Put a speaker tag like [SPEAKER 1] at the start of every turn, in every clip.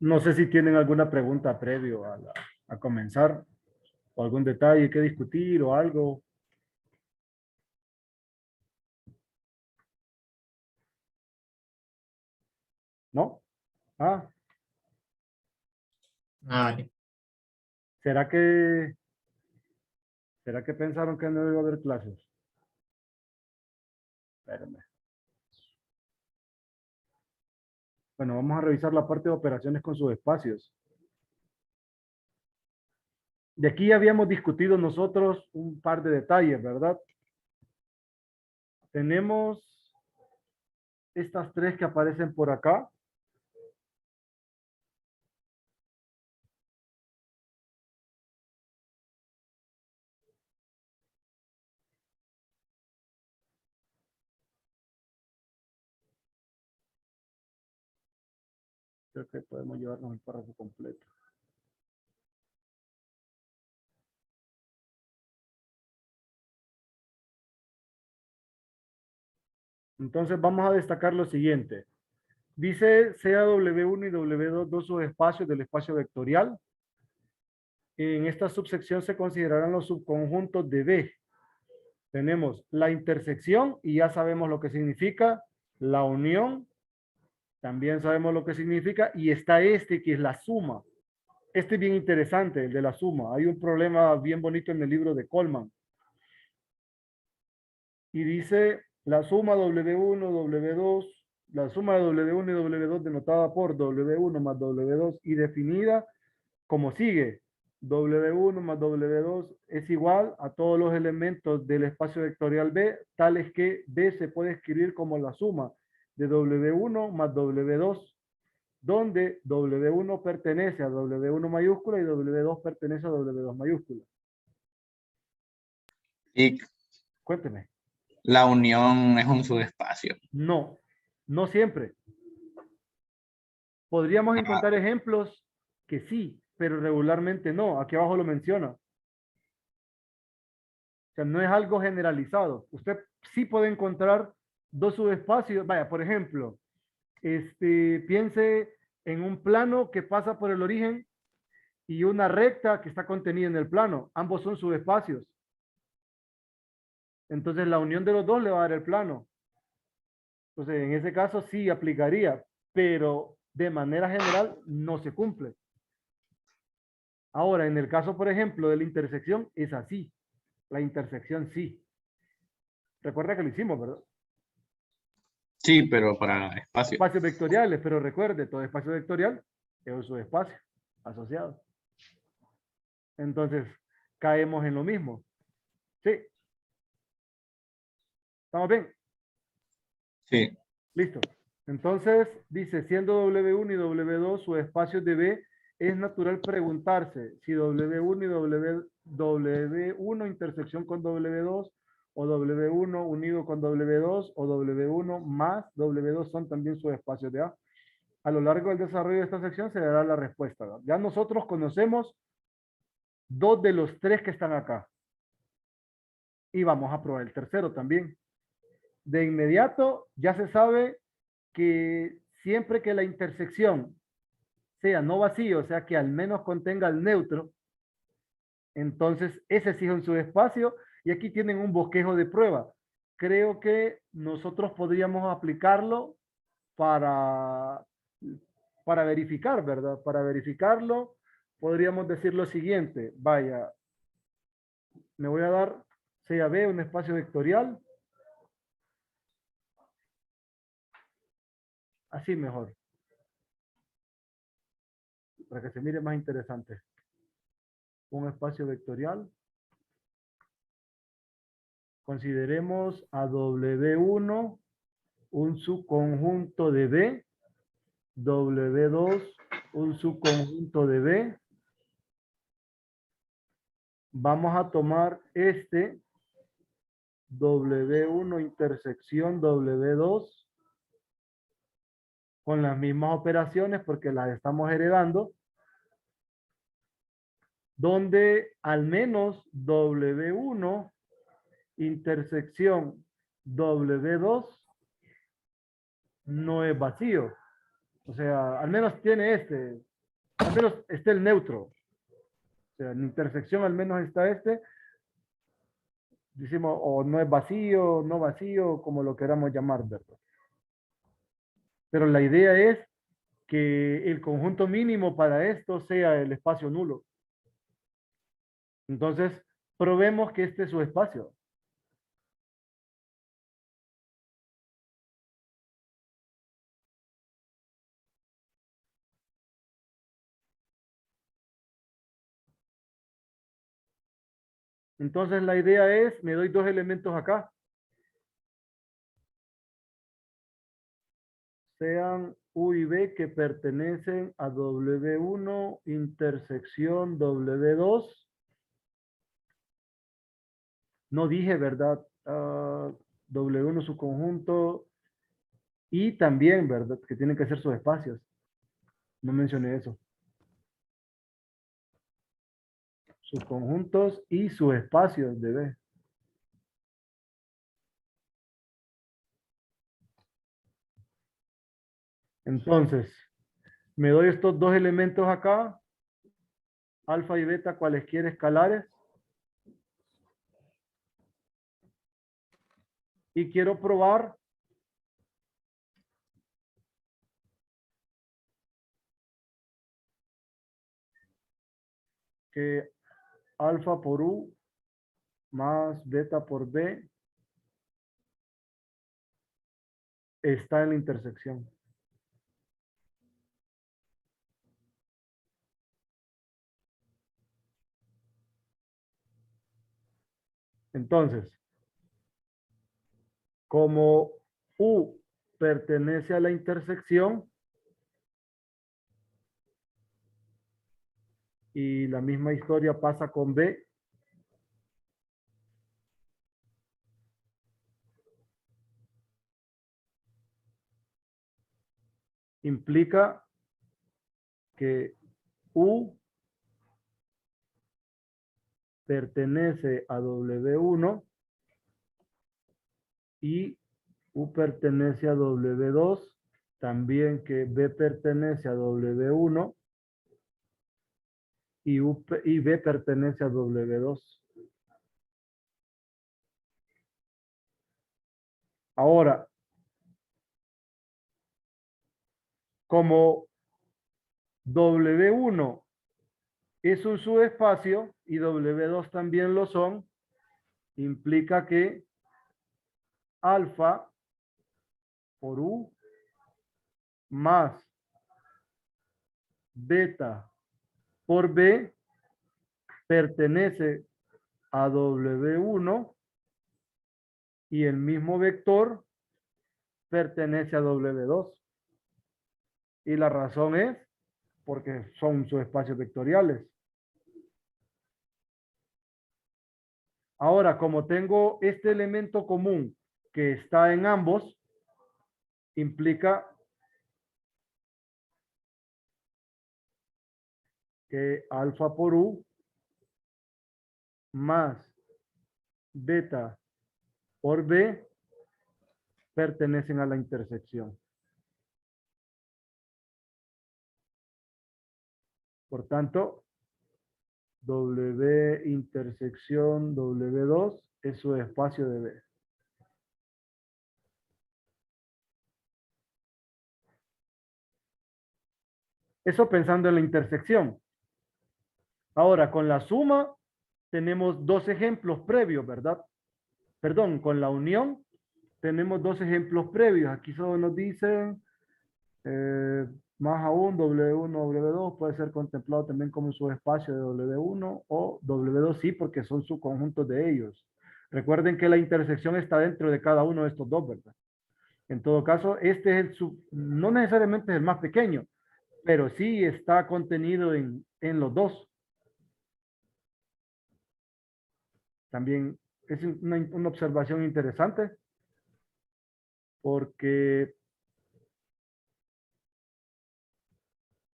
[SPEAKER 1] No sé si tienen alguna pregunta previo a comenzar o algún detalle que discutir o algo. ¿No? Ah,
[SPEAKER 2] Ah, vale.
[SPEAKER 1] ¿será que pensaron que no iba a haber clases? Espérenme. Bueno, vamos a revisar la parte de operaciones con subespacios. De aquí ya habíamos discutido nosotros un par de detalles, ¿verdad? Tenemos estas tres que aparecen por acá. Creo que podemos llevarnos el párrafo completo. Entonces vamos a destacar lo siguiente. Dice sea W1 y W2 dos subespacios del espacio vectorial. En esta subsección se considerarán los subconjuntos de B. Tenemos la intersección y ya sabemos lo que significa. La unión, también sabemos lo que significa. Y está este que es la suma. Este es bien interesante, el de la suma. Hay un problema bien bonito en el libro de Coleman. Y dice la suma W1, W2, la suma de W1 y W2 denotada por W1 más W2 y definida como sigue. W1 más W2 es igual a todos los elementos del espacio vectorial B, tales que B se puede escribir como la suma de W1 más W2, donde W1 pertenece a W1 mayúscula y W2 pertenece a W2 mayúscula.
[SPEAKER 3] Y
[SPEAKER 1] Cuénteme.
[SPEAKER 3] la unión es un subespacio.
[SPEAKER 1] No, no siempre. Podríamos
[SPEAKER 3] Ah,
[SPEAKER 1] encontrar ejemplos que sí, pero regularmente no. Aquí abajo lo menciona. O sea, no es algo generalizado. Usted sí puede encontrar dos subespacios. Vaya, por ejemplo, piense en un plano que pasa por el origen y una recta que está contenida en el plano. Ambos son subespacios. Entonces la unión de los dos le va a dar el plano. Entonces en ese caso sí aplicaría, pero de manera general no se cumple. Ahora, en el caso, por ejemplo, de la intersección, es así. La intersección sí. Recuerda que lo hicimos, ¿verdad?
[SPEAKER 3] sí, pero para espacio.
[SPEAKER 1] Espacios vectoriales, pero recuerde, todo espacio vectorial es un subespacio asociado. Entonces, caemos en lo mismo. Sí. ¿Estamos bien?
[SPEAKER 3] Sí.
[SPEAKER 1] Listo. Entonces, dice, siendo W1 y W2 subespacios de B, es natural preguntarse si W1 y W1 intersección con W2 o W1 unido con W2 o W1 más W2 son también subespacios de A. A lo largo del desarrollo de esta sección se le dará la respuesta, ¿verdad? Ya nosotros conocemos dos de los tres que están acá. Y vamos a probar el tercero también. De inmediato ya se sabe que siempre que la intersección sea no vacío, o sea que al menos contenga el neutro, entonces ese sí es un subespacio y aquí tienen un bosquejo de prueba. Creo que nosotros podríamos aplicarlo para, para verificar, ¿verdad? Para verificarlo podríamos decir lo siguiente, vaya, me voy a dar sea B un espacio vectorial, así mejor, para que se mire más interesante. Un espacio vectorial. Consideremos a W1 un subconjunto de B, W2 un subconjunto de B. Vamos a tomar este W1 intersección W2 con las mismas operaciones porque las estamos heredando, donde al menos W1 intersección W2 no es vacío. O sea, al menos tiene este. al menos esté el neutro. O sea, en intersección al menos está decimos, o no es vacío, no vacío, como lo queramos llamar, ¿verdad? Pero la idea es que el conjunto mínimo para esto sea el espacio nulo. Entonces, probemos que este es su espacio. Entonces, la idea es, me doy dos elementos acá. Sean U y B que pertenecen a W1 intersección W2. No dije, ¿verdad? W1 su conjunto y también, ¿verdad? Que tienen que ser sus espacios. No mencioné eso. Sus conjuntos y sus espacios de B. Entonces, me doy estos dos elementos acá, alfa y beta, cualesquiera escalares. Y quiero probar que alfa por U más beta por B está en la intersección. Entonces, como U pertenece a la intersección y la misma historia pasa con B, implica que U pertenece a W1 y U pertenece a W2, también que B pertenece a W1 y B pertenece a W2. Ahora, como W1 es un subespacio y W2 también lo son, implica que alfa por U más beta por B pertenece a W1 y el mismo vector pertenece a W2. Y la razón es porque son subespacios vectoriales. Ahora, como tengo este elemento común que está en ambos, implica que alfa por U más beta por B pertenecen a la intersección. Por tanto, W intersección W2 es su espacio de B. Eso pensando en la intersección. Ahora, con la suma tenemos dos ejemplos previos, ¿verdad? Perdón, con la unión tenemos dos ejemplos previos. Aquí solo nos dicen más aún W1, W2 puede ser contemplado también como un subespacio de W1 o W2 sí, porque son subconjuntos de ellos. Recuerden que la intersección está dentro de cada uno de estos dos, ¿verdad? En todo caso, este es no necesariamente es el más pequeño, pero sí está contenido en los dos. También es una observación interesante porque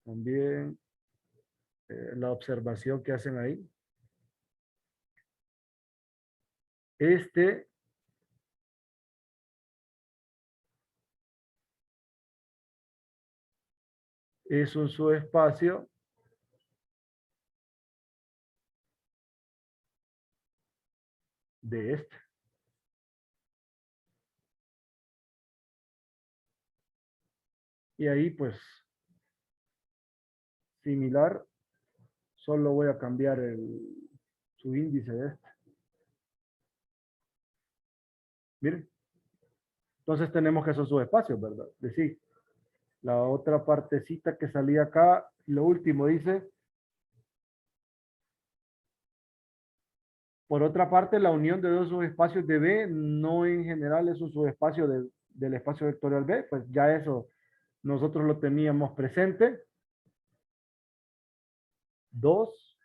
[SPEAKER 1] también la observación que hacen ahí. Este es un subespacio de este. Y ahí pues similar, solo voy a cambiar su índice de este. Miren. Entonces tenemos que esos subespacios, ¿verdad? Es decir, la otra partecita que salía acá, lo último dice, por otra parte, la unión de dos subespacios de B no en general es un subespacio del espacio vectorial B, pues ya eso nosotros lo teníamos presente. 2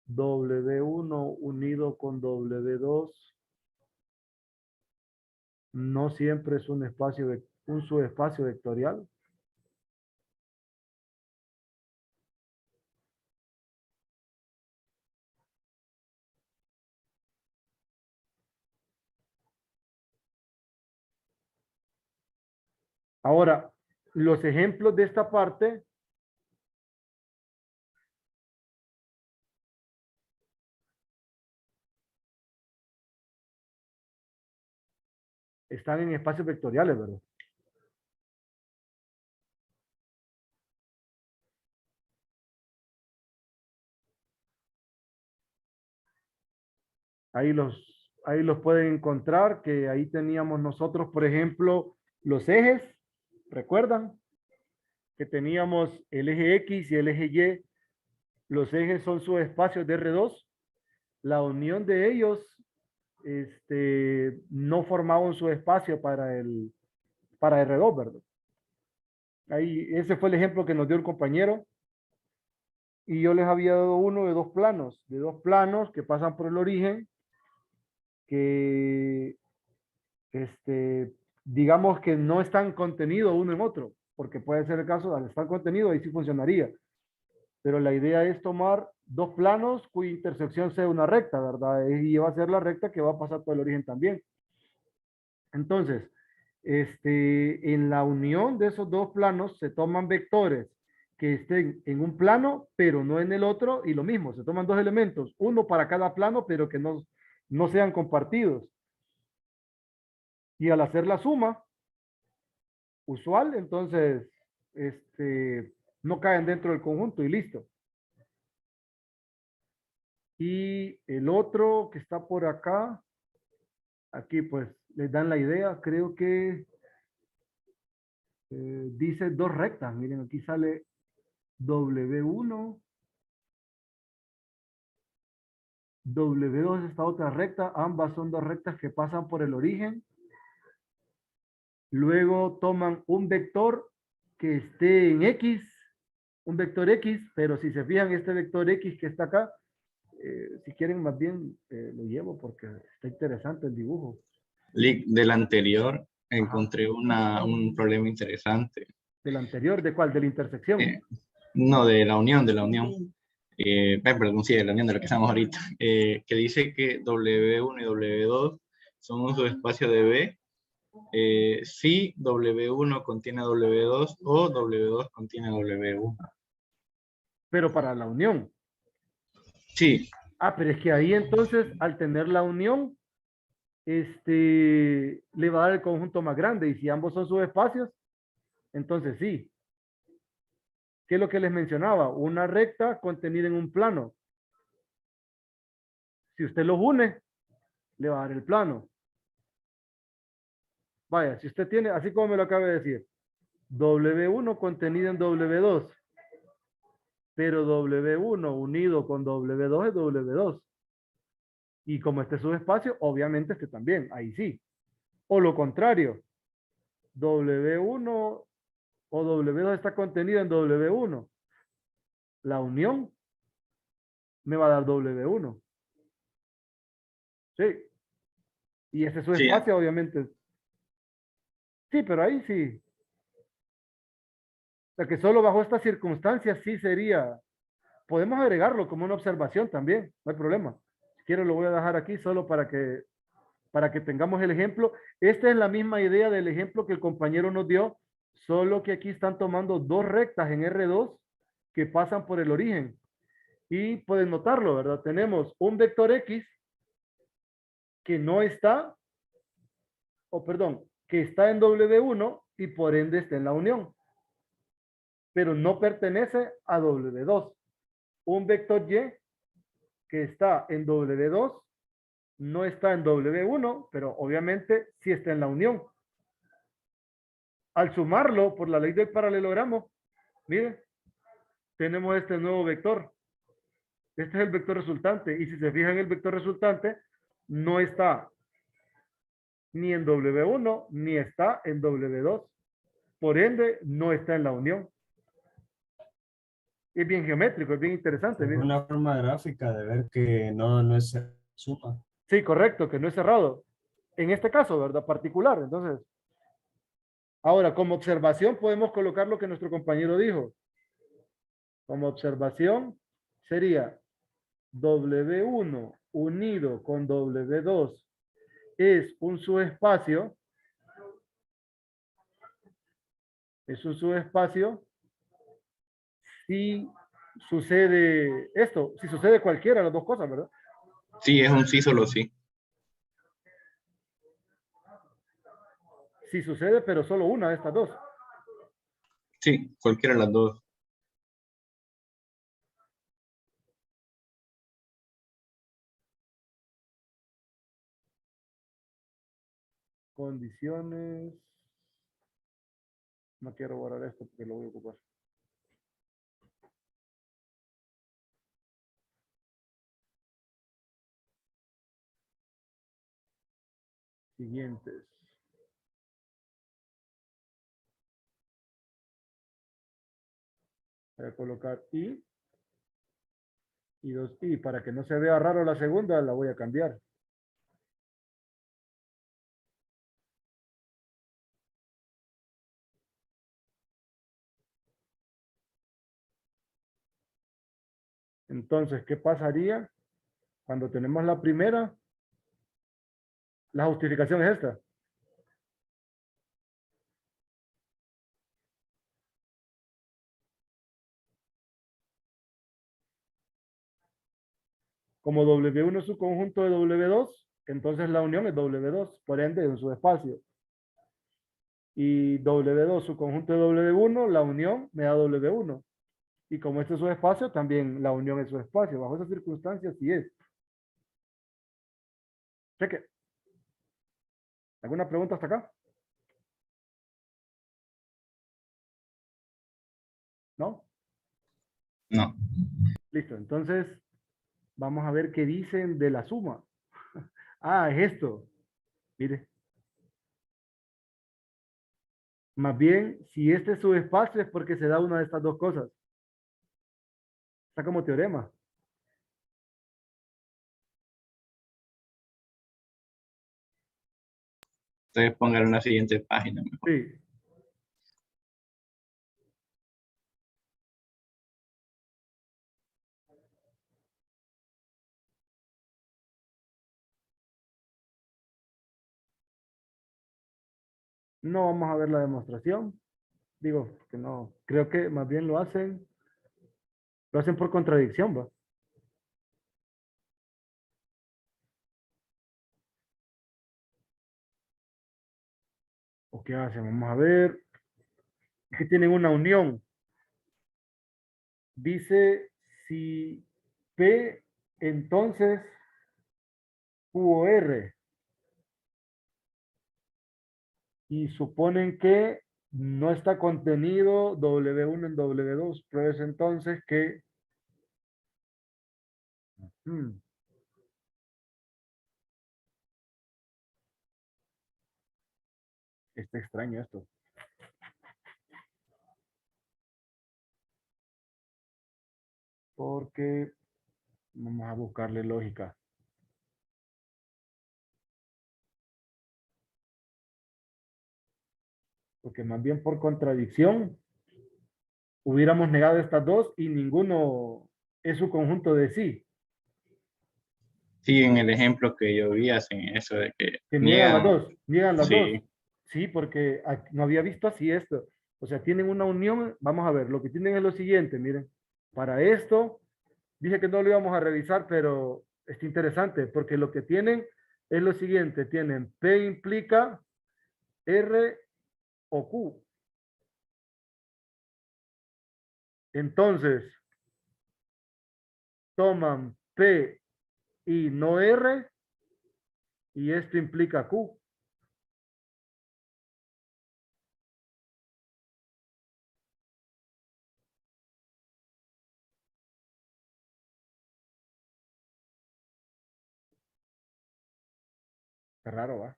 [SPEAKER 1] W1 unido con W2 no siempre es un espacio un subespacio vectorial. Ahora, los ejemplos de esta parte están en espacios vectoriales, ¿verdad? Ahí los pueden encontrar, que ahí teníamos nosotros, por ejemplo, los ejes, ¿recuerdan? Que teníamos el eje X y el eje Y. Los ejes son subespacios de R2. La unión de ellos no formaba un subespacio para R2, ¿verdad? Ahí, ese fue el ejemplo que nos dio el compañero. Y yo les había dado uno de dos planos que pasan por el origen, que digamos que no están contenidos uno en otro, porque puede ser el caso, al estar contenido, ahí sí funcionaría. Pero la idea es tomar dos planos cuya intersección sea una recta, ¿verdad? Y va a ser la recta que va a pasar por el origen también. Entonces, en la unión de esos dos planos se toman vectores que estén en un plano, pero no en el otro, y lo mismo, se toman dos elementos, uno para cada plano, pero que no sean compartidos. Y al hacer la suma usual, entonces, no caen dentro del conjunto y listo. Y el otro que está por acá, aquí pues les dan la idea, creo que dice dos rectas, miren, aquí sale W1, W2 es esta otra recta, ambas son dos rectas que pasan por el origen. Luego toman un vector que esté en X, un vector X, pero si se fijan este vector X que está acá, si quieren más bien lo llevo porque está interesante el dibujo.
[SPEAKER 3] Del anterior
[SPEAKER 1] Ajá.
[SPEAKER 3] encontré un problema interesante.
[SPEAKER 1] ¿Del anterior? ¿De cuál? ¿De la intersección?
[SPEAKER 3] No, de la unión, perdón, sí, de la unión de lo que estamos ahorita, que dice que W1 y W2 son un subespacio de B, si W1 contiene W2 o W2 contiene W1.
[SPEAKER 1] Pero para la unión.
[SPEAKER 3] Sí.
[SPEAKER 1] Ah, pero es que ahí entonces, al tener la unión, le va a dar el conjunto más grande. Y si ambos son subespacios, entonces sí. ¿Qué es lo que les mencionaba? Una recta contenida en un plano. Si usted los une, le va a dar el plano. Vaya, si usted tiene, así como me lo acaba de decir, W1 contenido en W2, pero W1 unido con W2 es W2. Y como este subespacio, obviamente este también, ahí sí. O lo contrario, W1 o W2 está contenido en W1. La unión me va a dar W1. Sí. Y ese subespacio, sí, obviamente. Sí, pero ahí sí. O sea que solo bajo estas circunstancias sí sería. Podemos agregarlo como una observación también, no hay problema. Si quiero lo voy a dejar aquí solo para que tengamos el ejemplo. Esta es la misma idea del ejemplo que el compañero nos dio, solo que aquí están tomando dos rectas en R2 que pasan por el origen. Y pueden notarlo, ¿verdad? Tenemos un vector X que no está, o perdón, que está en W1 y por ende está en la unión, pero no pertenece a W2. Un vector Y que está en W2 no está en W1, pero obviamente sí está en la unión. Al sumarlo por la ley del paralelogramo, miren, tenemos este nuevo vector. Este es el vector resultante. Y si se fijan, el vector resultante no está ni en W1 ni está en W2. Por ende, no está en la unión. Es bien geométrico, es bien interesante.
[SPEAKER 2] Es
[SPEAKER 1] Miren.
[SPEAKER 2] una forma gráfica de ver que no es suma.
[SPEAKER 1] Sí, correcto, que no es cerrado. En este caso, ¿verdad? Particular. Entonces, ahora, como observación, podemos colocar lo que nuestro compañero dijo. Como observación, sería W1 unido con W2 es un subespacio. Es un subespacio si sucede esto, si sucede cualquiera de las dos cosas, ¿verdad?
[SPEAKER 3] Sí, es un sí, solo sí.
[SPEAKER 1] Si sucede, pero solo una de estas dos.
[SPEAKER 3] Sí, cualquiera de las dos.
[SPEAKER 1] Condiciones. No quiero borrar esto porque lo voy a ocupar. Siguientes. Voy a colocar y dos i. Para que no se vea raro la segunda, la voy a cambiar. Entonces, ¿qué pasaría cuando tenemos la primera? La justificación es esta. Como W1 es un conjunto de W2, entonces la unión es W2, por ende es un subespacio. Y W2 su conjunto de W1, la unión me da W1. Y como este es subespacio, también la unión es subespacio. Bajo esas circunstancias sí es. Cheque. ¿Alguna pregunta hasta acá? ¿No?
[SPEAKER 3] No.
[SPEAKER 1] Listo. Entonces, vamos a ver qué dicen de la suma. Ah, es esto. Mire. Más bien, si este es subespacio es porque se da una de estas dos cosas. Está como teorema.
[SPEAKER 3] Entonces póngalo en la siguiente página mejor.
[SPEAKER 1] Sí. No vamos a ver la demostración. Digo, que no. Creo que más bien lo hacen por contradicción, ¿va? ¿O qué hacen? Vamos a ver. Es que tienen una unión. Dice si P, entonces Q o R. Y suponen que no está contenido W1 en W2. Pruebes entonces que... está extraño esto. Porque vamos a buscarle lógica. Porque más bien por contradicción hubiéramos negado estas dos y ninguno es su conjunto de sí.
[SPEAKER 3] Sí, en el ejemplo que yo vi hacen eso de que
[SPEAKER 1] Que niegan las dos, niegan las dos.
[SPEAKER 3] Sí,
[SPEAKER 1] Sí, porque no había visto así esto. O sea, tienen una unión. Vamos a ver, lo que tienen es lo siguiente, miren. Para esto, dije que no lo íbamos a revisar, pero está interesante, porque lo que tienen es lo siguiente, tienen P implica R o Q. Entonces, toman P y no R, y esto implica Q. Qué raro, ¿va?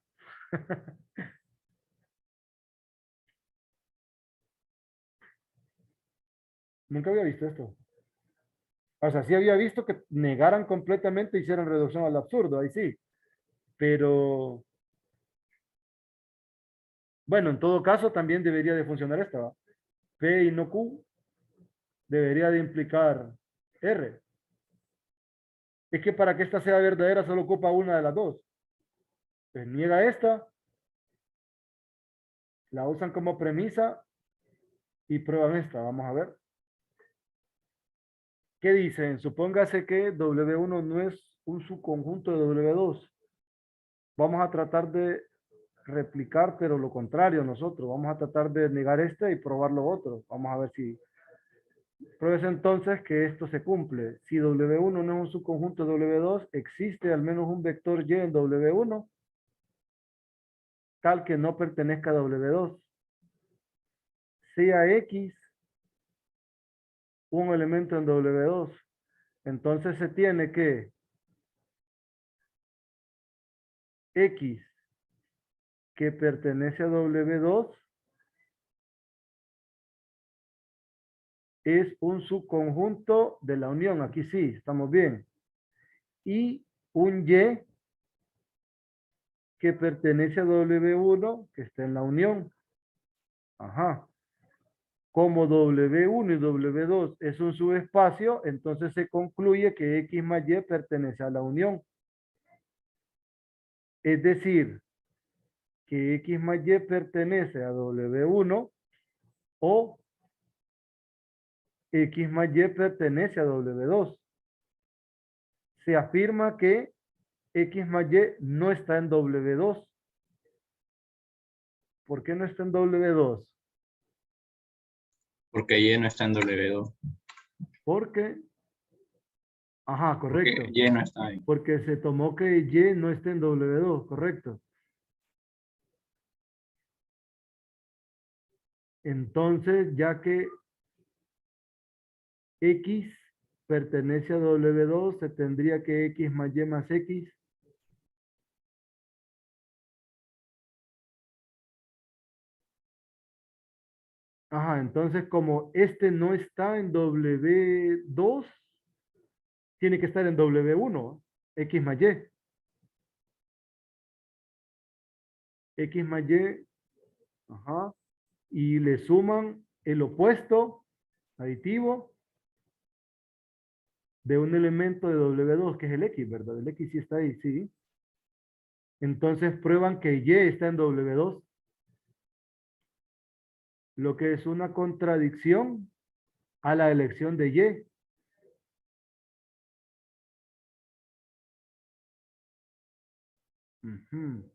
[SPEAKER 1] Nunca había visto esto. O sea, sí había visto que negaran completamente y hicieran reducción al absurdo, ahí sí. Pero, bueno, en todo caso también debería de funcionar esta, ¿va? P y no Q debería de implicar R. Es que para que esta sea verdadera solo ocupa una de las dos. Pues niega esta, la usan como premisa y prueban esta. Vamos a ver. ¿Qué dicen? Supóngase que W1 no es un subconjunto de W2. Vamos a tratar de replicar, pero lo contrario nosotros. Vamos a tratar de negar este y probar lo otro. Vamos a ver si... Pruebes entonces que esto se cumple. Si W1 no es un subconjunto de W2, existe al menos un vector Y en W1 tal que no pertenezca a W2. Sea X un elemento en W2. Entonces se tiene que X que pertenece a W2 es un subconjunto de la unión. Aquí sí, estamos bien. Y un Y que pertenece a W1 que está en la unión. Ajá. Como W1 y W2 es un subespacio, entonces se concluye que X más Y pertenece a la unión. Es decir, que X más Y pertenece a W1 o X más Y pertenece a W2. Se afirma que X más Y no está en W2. ¿Por qué no está en W2?
[SPEAKER 3] Porque Y no está en W2.
[SPEAKER 1] Porque, ajá,
[SPEAKER 3] Porque
[SPEAKER 1] correcto.
[SPEAKER 3] Y no está ahí.
[SPEAKER 1] Porque se tomó que Y no está en W2, correcto. Entonces, ya que X pertenece a W2, se tendría que X más Y más X. Ajá, entonces como este no está en W2, tiene que estar en W1, X más Y. X más Y, ajá, y le suman el opuesto aditivo de un elemento de W2, que es el X, ¿verdad? El X sí está ahí, sí. Entonces prueban que Y está en W2, lo que es una contradicción a la elección de Y. Ujú.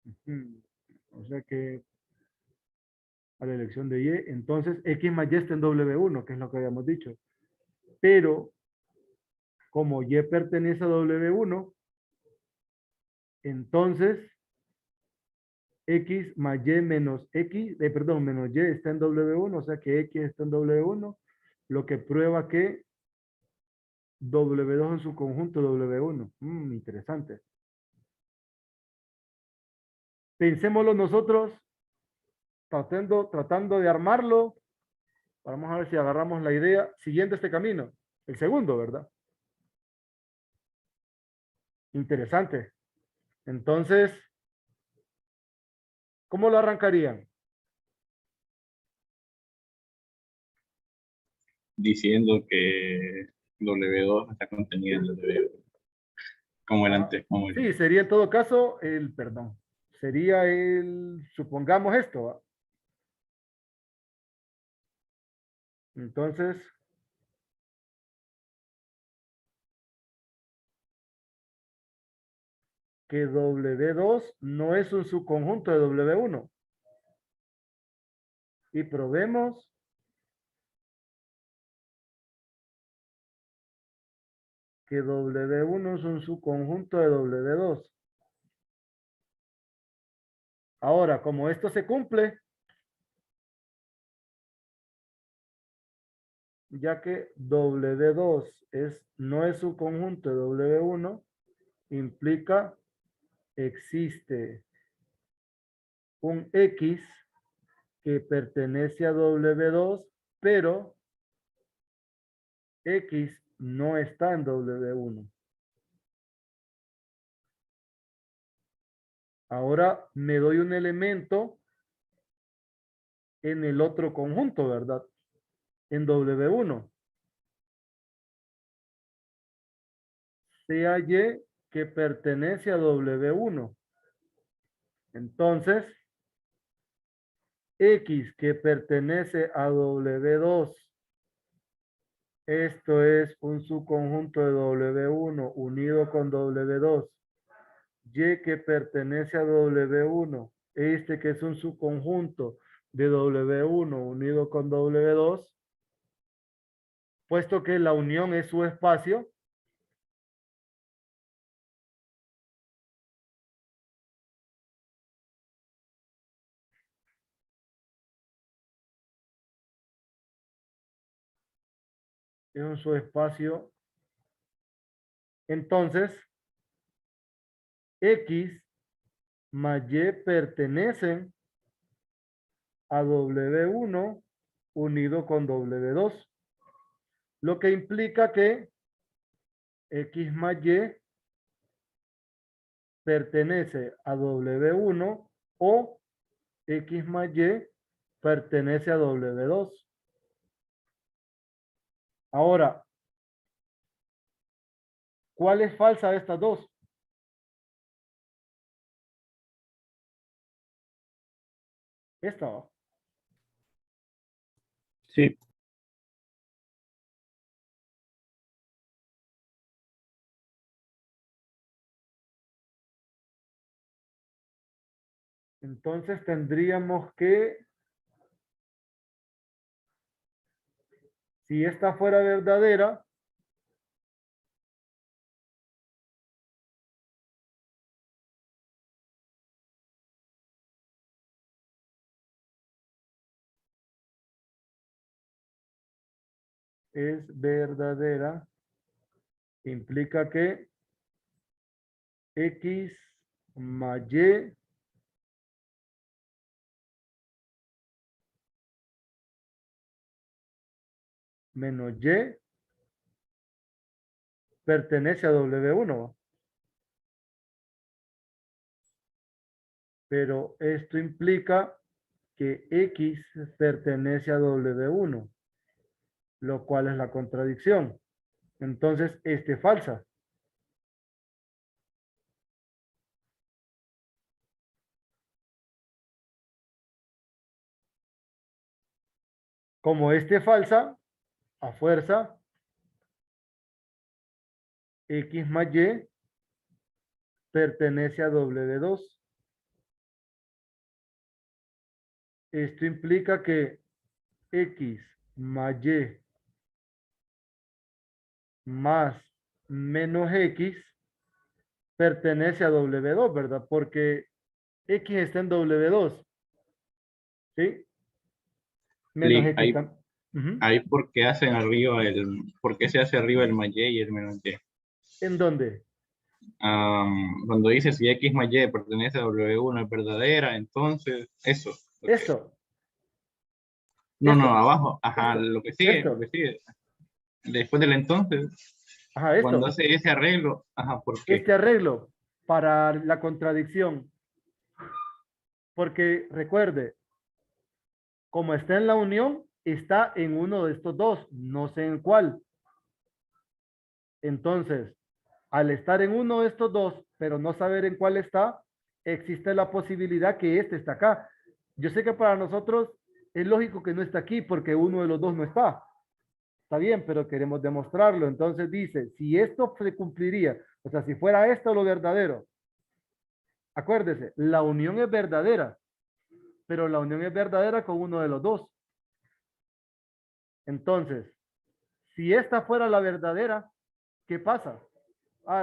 [SPEAKER 1] Ujú. O sea que a la elección de Y, entonces X más Y está en W1, que es lo que habíamos dicho. Pero como Y pertenece a W1, entonces X más Y menos X, perdón, menos Y está en W1, o sea que X está en W1, lo que prueba que W2 en su conjunto W1. Interesante. Pensémoslo nosotros, tratando de armarlo. Vamos a ver si agarramos la idea siguiendo este camino. El segundo, ¿verdad? Interesante. Entonces, ¿cómo lo arrancarían?
[SPEAKER 3] Diciendo que W2 está contenida en W1. como el
[SPEAKER 1] Ajá.
[SPEAKER 3] antes, como el...
[SPEAKER 1] Sí, sería en todo caso perdón, sería supongamos esto, ¿va? Entonces, que W2 no es un subconjunto de W1. Y probemos que W1 es un subconjunto de W2. Ahora, como esto se cumple, ya que W2 no es subconjunto de W1, implica existe un X que pertenece a W2, pero X no está en W1. Ahora me doy un elemento en el otro conjunto, ¿verdad? En W1. Sea Y que pertenece a W1. Entonces, X que pertenece a W2. Esto es un subconjunto de W1 unido con W2. Y que pertenece a W1. Este que es un subconjunto de W1 unido con W2. Puesto que la unión es su espacio, es un subespacio. Entonces, X más Y pertenecen a W1 unido con W2. Lo que implica que X más Y pertenece a W1 o X más Y pertenece a W2. Ahora, ¿cuál es falsa de estas dos? Esta va.
[SPEAKER 3] Sí,
[SPEAKER 1] Entonces tendríamos que, si esta fuera verdadera, es verdadera, implica que X más Y menos Y pertenece a W1. Pero esto implica que X pertenece a W1, lo cual es la contradicción. Entonces, este es falsa. Como este es falsa, a fuerza, X más Y pertenece a W2. Esto implica que X más Y más menos X pertenece a W2, ¿verdad? Porque X está en W2, ¿sí? Menos
[SPEAKER 3] Li-
[SPEAKER 1] X
[SPEAKER 3] ahí,
[SPEAKER 1] también.
[SPEAKER 3] ahí porque hacen arriba ¿por qué se hace arriba el más y y el menos y?
[SPEAKER 1] ¿En dónde?
[SPEAKER 3] Cuando dice si X más Y pertenece a W1 es verdadera, entonces eso.
[SPEAKER 1] Esto,
[SPEAKER 3] No, no,
[SPEAKER 1] esto,
[SPEAKER 3] abajo, ajá,
[SPEAKER 1] esto,
[SPEAKER 3] lo que sigue, lo
[SPEAKER 1] esto.
[SPEAKER 3] que sigue. Después del entonces,
[SPEAKER 1] Ajá,
[SPEAKER 3] cuando
[SPEAKER 1] esto.
[SPEAKER 3] hace ese arreglo, ajá, ¿por qué?
[SPEAKER 1] Este arreglo para la contradicción. Porque recuerde, como está en la unión, está en uno de estos dos, no sé en cuál. Entonces, Al estar en uno de estos dos, pero no saber en cuál está, existe la posibilidad que este está acá. Yo sé que para nosotros es lógico que no está aquí porque uno de los dos no está. Está bien, pero queremos demostrarlo. Entonces dice, si esto se cumpliría, o sea, si fuera esto lo verdadero, acuérdese, la unión es verdadera, pero la unión es verdadera con uno de los dos. Entonces, si esta fuera la verdadera, ¿qué pasa?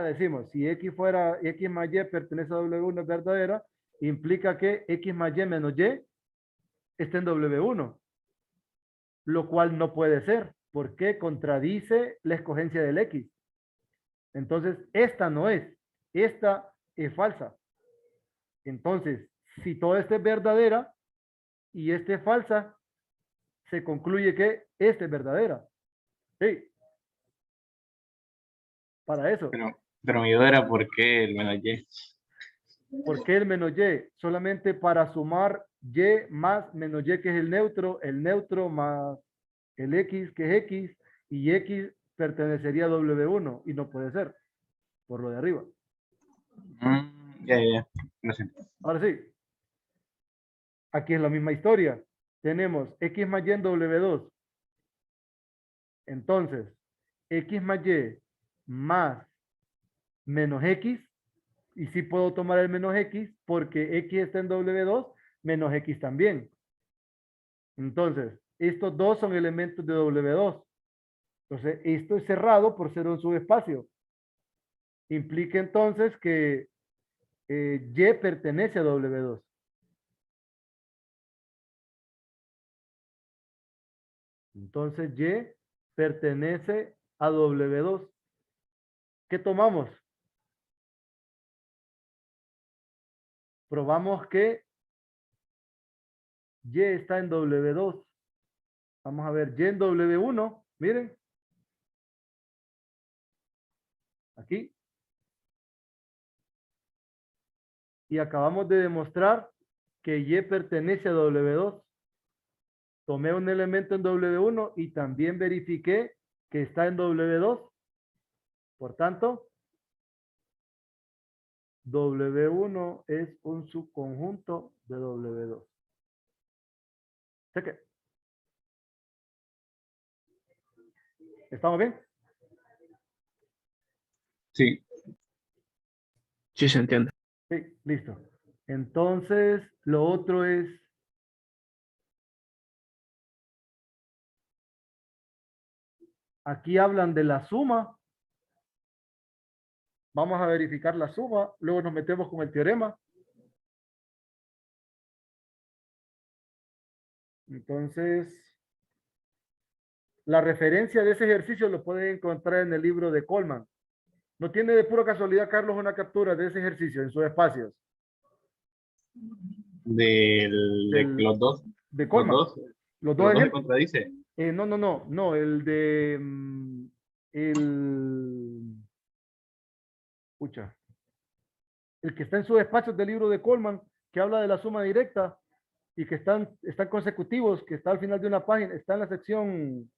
[SPEAKER 1] Decimos, si X fuera, X más Y pertenece a W1 es verdadera, implica que X más Y menos Y está en W1, lo cual no puede ser, porque contradice la escogencia del X. Entonces, esta no es, esta es falsa. Entonces, si todo esto es verdadera y esta es falsa, se concluye que esta es verdadera. Sí, para eso.
[SPEAKER 3] Pero mi duda era por qué el menos Y.
[SPEAKER 1] ¿Por qué el menos Y? Solamente para sumar Y más menos Y, que es el neutro más el X, que es X, y X pertenecería a W1, y no puede ser, por lo de arriba.
[SPEAKER 3] Ya. Lo siento.
[SPEAKER 1] Ahora sí, aquí es la misma historia. Tenemos X más Y en W2. Entonces, X más Y más menos X, y sí puedo tomar el menos X porque X está en W2, menos X también. Entonces, estos dos son elementos de W2. Entonces, esto es cerrado por ser un subespacio. Implica entonces que Y pertenece a W2. Entonces, Y pertenece a W2. ¿Qué tomamos? Probamos que Y está en W2. Vamos a ver, Y en W1, miren. Aquí. Y acabamos de demostrar que Y pertenece a W2. Tomé un elemento en W1 y también verifiqué que está en W2. Por tanto, W1 es un subconjunto de W2. ¿Sé qué? ¿Estamos bien?
[SPEAKER 3] Sí.
[SPEAKER 4] Sí, se entiende.
[SPEAKER 1] Sí, listo. Entonces, lo otro es, aquí hablan de la suma. Vamos a verificar la suma, luego nos metemos con el teorema. Entonces, la referencia de ese ejercicio lo pueden encontrar en el libro de Coleman. ¿No tiene de pura casualidad, Carlos, una captura de ese ejercicio en sus espacios?
[SPEAKER 3] De los dos.
[SPEAKER 1] De
[SPEAKER 3] Los
[SPEAKER 1] Coleman.
[SPEAKER 3] dos.
[SPEAKER 1] Los
[SPEAKER 3] Los
[SPEAKER 1] dos
[SPEAKER 3] dos se
[SPEAKER 1] ejemplos.
[SPEAKER 3] contradice.
[SPEAKER 1] No, el de pucha, el que está en sus espacios del libro de Coleman, que habla de la suma directa y que están consecutivos, que está al final de una página, está en la sección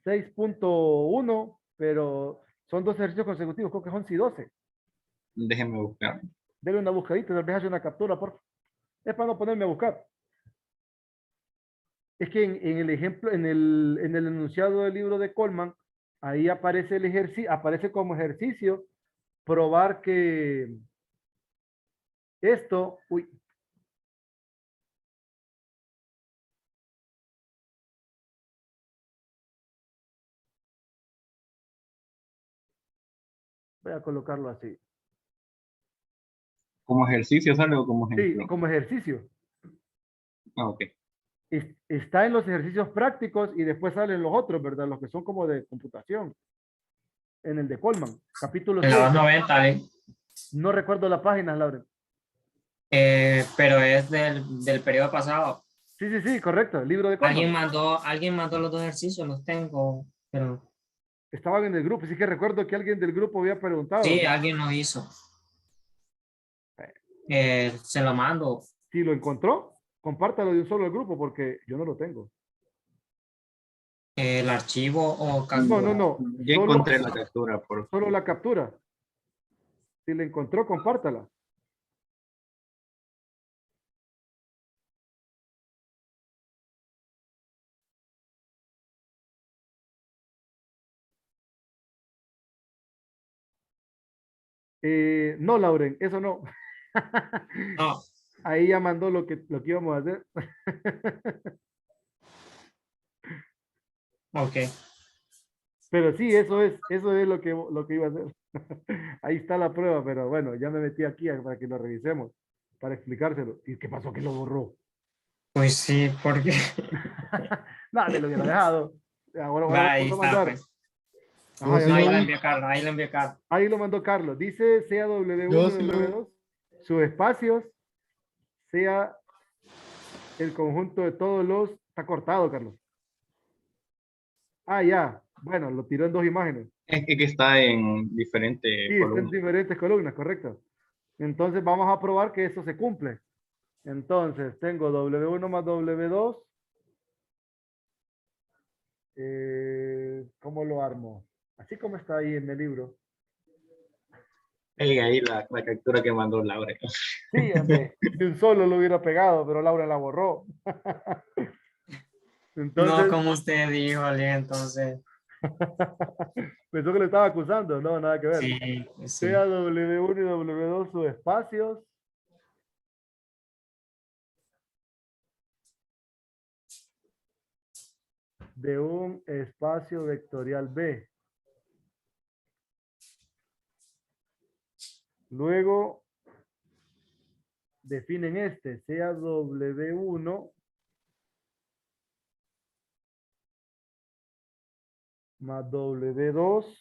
[SPEAKER 1] 6.1, pero son dos ejercicios consecutivos, creo que son 11 y 12.
[SPEAKER 3] Déjenme buscar.
[SPEAKER 1] Dele una buscadita, tal vez hace una captura, por favor. Es para no ponerme a buscar. Es que en el ejemplo, en el enunciado del libro de Coleman, ahí aparece el ejercicio, aparece como ejercicio probar que esto, uy, voy a colocarlo así.
[SPEAKER 3] ¿Como ejercicio sale o como
[SPEAKER 1] Sí,
[SPEAKER 3] ejemplo?
[SPEAKER 1] como ejercicio.
[SPEAKER 3] Ah, ok.
[SPEAKER 1] Está en los ejercicios prácticos y después salen los otros, ¿verdad? Los que son como de computación. En el de Coleman, capítulo
[SPEAKER 5] En la
[SPEAKER 1] 6.
[SPEAKER 5] 290,
[SPEAKER 1] No recuerdo la página, Laura.
[SPEAKER 5] pero es del periodo pasado.
[SPEAKER 1] Sí, correcto, el libro de Coleman.
[SPEAKER 5] Alguien mandó los dos ejercicios, los tengo, pero
[SPEAKER 1] Estaban en el grupo, sí que recuerdo que alguien del grupo había preguntado.
[SPEAKER 5] sí, alguien los hizo. Se lo mando.
[SPEAKER 1] Si lo encontró, compártalo de un solo al grupo porque yo no lo tengo.
[SPEAKER 5] El archivo o
[SPEAKER 1] No.
[SPEAKER 3] Ya
[SPEAKER 1] Solo,
[SPEAKER 3] encontré la captura.
[SPEAKER 1] solo la captura. Si la encontró, compártala. No, Lauren, eso no.
[SPEAKER 5] No,
[SPEAKER 1] Ahí ya mandó lo que íbamos a hacer.
[SPEAKER 5] ok.
[SPEAKER 1] Pero sí, eso es lo que iba a hacer. Ahí está la prueba, pero bueno, ya me metí aquí para que lo revisemos, para explicárselo. ¿Y qué pasó que lo borró?
[SPEAKER 5] Pues sí, porque
[SPEAKER 1] No, me lo hubiera dejado. Ahora
[SPEAKER 5] va, ahí
[SPEAKER 1] vamos a
[SPEAKER 5] está,
[SPEAKER 1] mandar.
[SPEAKER 5] pues.
[SPEAKER 1] Ajá, ya
[SPEAKER 5] No,
[SPEAKER 1] lo
[SPEAKER 5] ahí la
[SPEAKER 1] mandó.
[SPEAKER 5] envió Carlos, ahí la envió Carlos.
[SPEAKER 1] Ahí lo mandó Carlos. Dice sea W1
[SPEAKER 2] Yo
[SPEAKER 1] y
[SPEAKER 2] sí lo-
[SPEAKER 1] W2, sus espacios, sea el conjunto de todos los... Está cortado, Carlos. Ah, ya. Bueno, lo tiró en dos imágenes.
[SPEAKER 3] Es que está en diferentes
[SPEAKER 1] Sí, está en
[SPEAKER 3] columnas.
[SPEAKER 1] diferentes columnas, correcto. Entonces vamos a probar que eso se cumple. Entonces tengo W1 más W2. ¿Cómo lo armo? Así como está ahí en el libro.
[SPEAKER 3] Ahí la captura que mandó Laura.
[SPEAKER 1] Sí, hombre, de un solo lo hubiera pegado, pero Laura la borró.
[SPEAKER 5] No,
[SPEAKER 1] Entonces,
[SPEAKER 5] como usted dijo, entonces.
[SPEAKER 1] pensó que le estaba acusando. No, nada que ver.
[SPEAKER 5] Sí, pues sí.
[SPEAKER 1] Sea W1 y W2 sus espacios. De un espacio vectorial B. Luego, definen este, sea W1 más W2,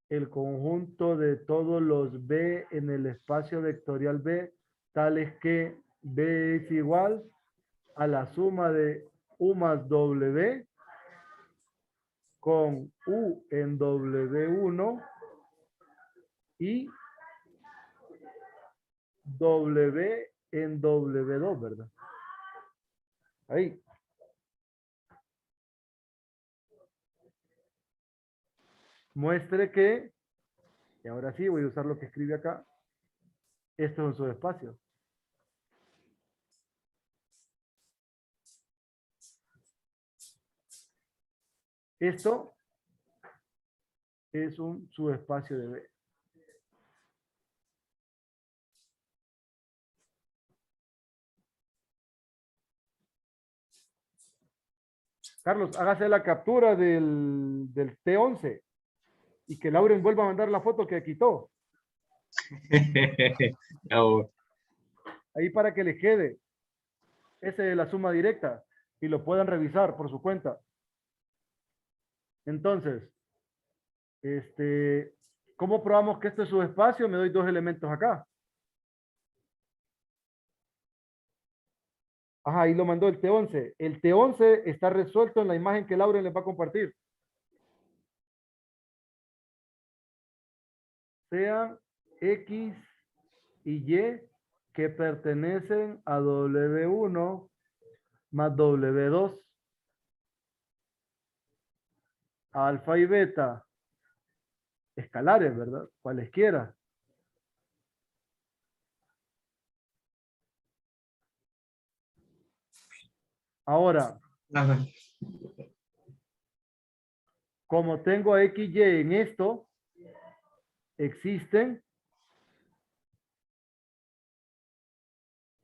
[SPEAKER 1] el conjunto de todos los B en el espacio vectorial B, tales que B es igual a la suma de U más W con U en W1 y W en W2, ¿verdad? Ahí. Muestre que, y ahora sí voy a usar lo que escribe acá, esto es un subespacio. Esto es un subespacio de B. Carlos, hágase la captura del T11 y que Lauren vuelva a mandar la foto que quitó.
[SPEAKER 3] Oh,
[SPEAKER 1] Ahí para que le quede. Esa es la suma directa y lo puedan revisar por su cuenta. Entonces, ¿cómo probamos que esto es subespacio? Me doy dos elementos acá. Ajá, ahí lo mandó el T11. El T11 está resuelto en la imagen que Lauren les va a compartir. Sean X y Y que pertenecen a W1 más W2. Alfa y beta escalares, ¿verdad? Cualesquiera. Ahora,
[SPEAKER 5] Ajá.
[SPEAKER 1] como tengo a X y en esto, existen,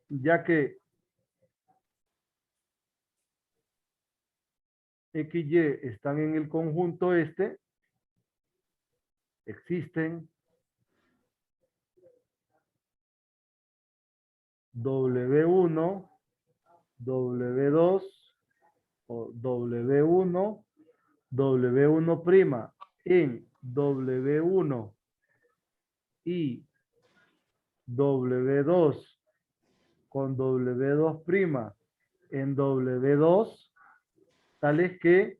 [SPEAKER 1] ya que X y están en el conjunto este, existen W1, W2 o W1, W1' en W1 y W2 con W2' en W2, tales que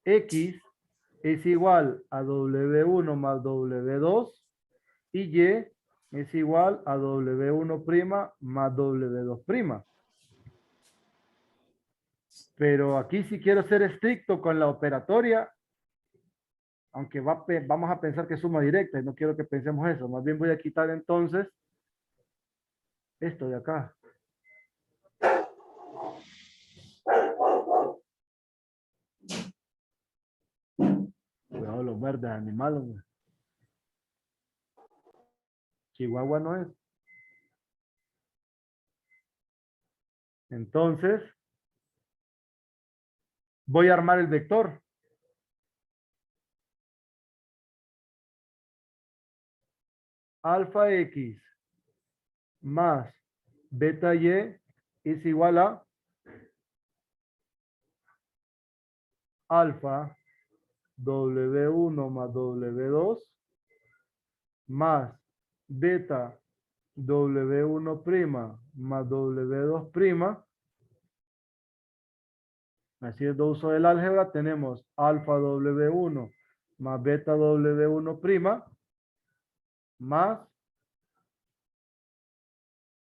[SPEAKER 1] X es igual a W1 más W2 y Y es igual a W1' más W2'. Pero aquí sí quiero ser estricto con la operatoria, aunque vamos a pensar que es suma directa y no quiero que pensemos eso. Más bien voy a quitar entonces esto de acá. Cuidado los verdes animales. Güey. Chihuahua no es. Entonces, voy a armar el vector. Alfa X más beta Y es igual a alfa W1 más W2 más beta W1' más W2'. Así es de uso del álgebra, tenemos alfa W1 más beta W1' más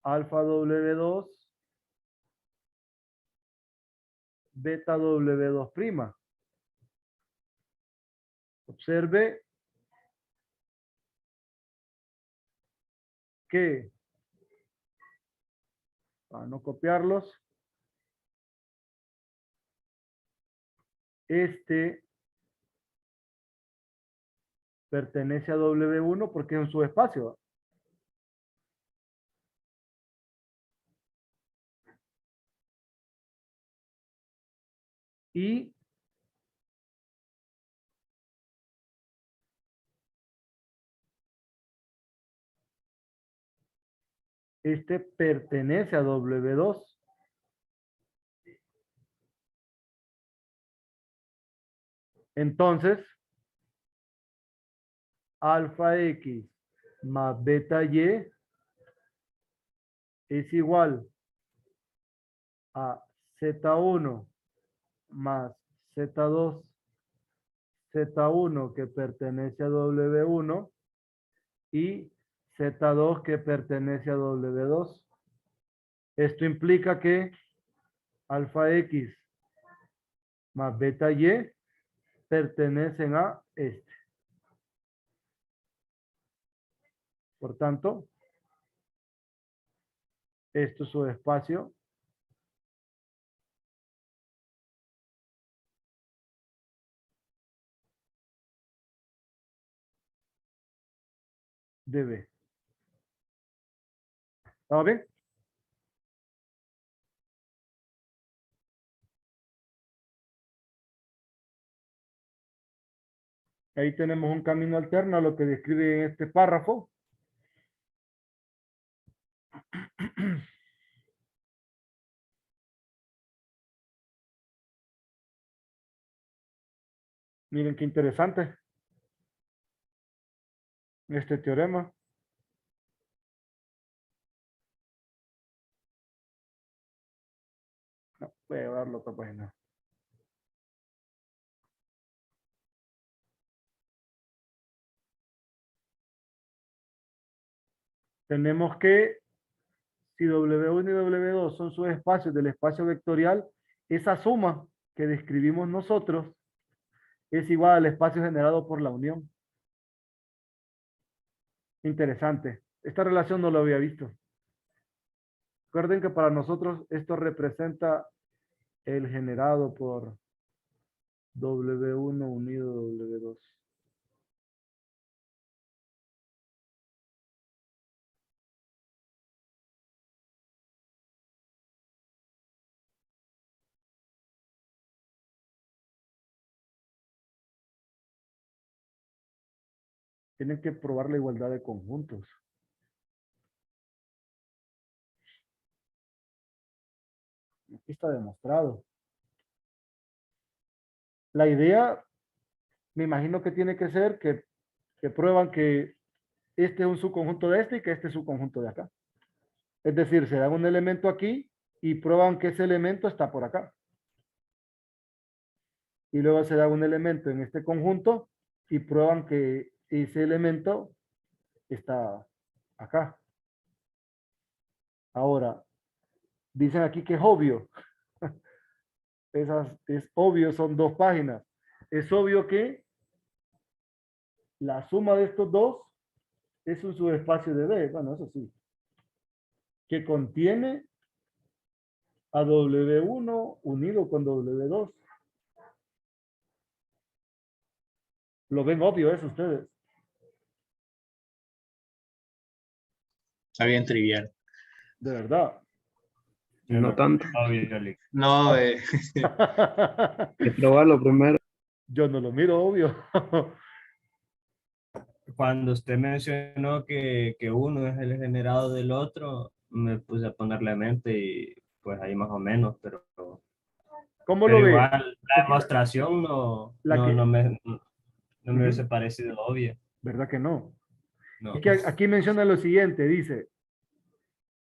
[SPEAKER 1] alfa W2 beta W2'. Observe que, para no copiarlos, este pertenece a W1 porque es un subespacio. Y este pertenece a W2. Entonces, alfa X más beta Y es igual a Z1 más Z2, Z1 que pertenece a W1 y Z2 que pertenece a W2. Esto implica que alfa X más beta Y pertenecen a este. Por tanto, esto es su espacio de B. ¿Está bien? Ahí tenemos un camino alterno a lo que describe en este párrafo. Miren qué interesante este teorema. No, voy a llevarlo a otra página. Tenemos que si W1 y W2 son subespacios del espacio vectorial, esa suma que describimos nosotros es igual al espacio generado por la unión. Interesante. Esta relación no lo había visto. Recuerden que para nosotros esto representa el generado por W1 unido W2. Tienen que probar la igualdad de conjuntos. Aquí está demostrado. La idea, me imagino que tiene que ser que prueban que este es un subconjunto de este y que este es un subconjunto de acá. Es decir, se dan un elemento aquí y prueban que ese elemento está por acá. Y luego se da un elemento en este conjunto y prueban que ese elemento está acá. Ahora, dicen aquí que es obvio. es obvio, son 2 páginas. Es obvio que la suma de estos dos es un subespacio de B, bueno, eso sí, que contiene a W1 unido con W2. Lo ven obvio eso ustedes.
[SPEAKER 3] Está bien trivial.
[SPEAKER 1] De verdad.
[SPEAKER 2] Yo
[SPEAKER 4] No
[SPEAKER 2] lo
[SPEAKER 4] tanto.
[SPEAKER 2] obvio, Lick.
[SPEAKER 3] No,
[SPEAKER 4] Hay que probarlo primero.
[SPEAKER 1] Yo no lo miro obvio.
[SPEAKER 2] Cuando usted mencionó que uno es el generado del otro, me puse a ponerle mente y pues ahí más o menos,
[SPEAKER 1] ¿Cómo
[SPEAKER 2] pero
[SPEAKER 1] lo ve?
[SPEAKER 2] igual la demostración
[SPEAKER 1] La que,
[SPEAKER 2] no me hubiese parecido obvia.
[SPEAKER 1] ¿verdad que no? Es
[SPEAKER 2] No.
[SPEAKER 1] que aquí menciona lo siguiente, dice,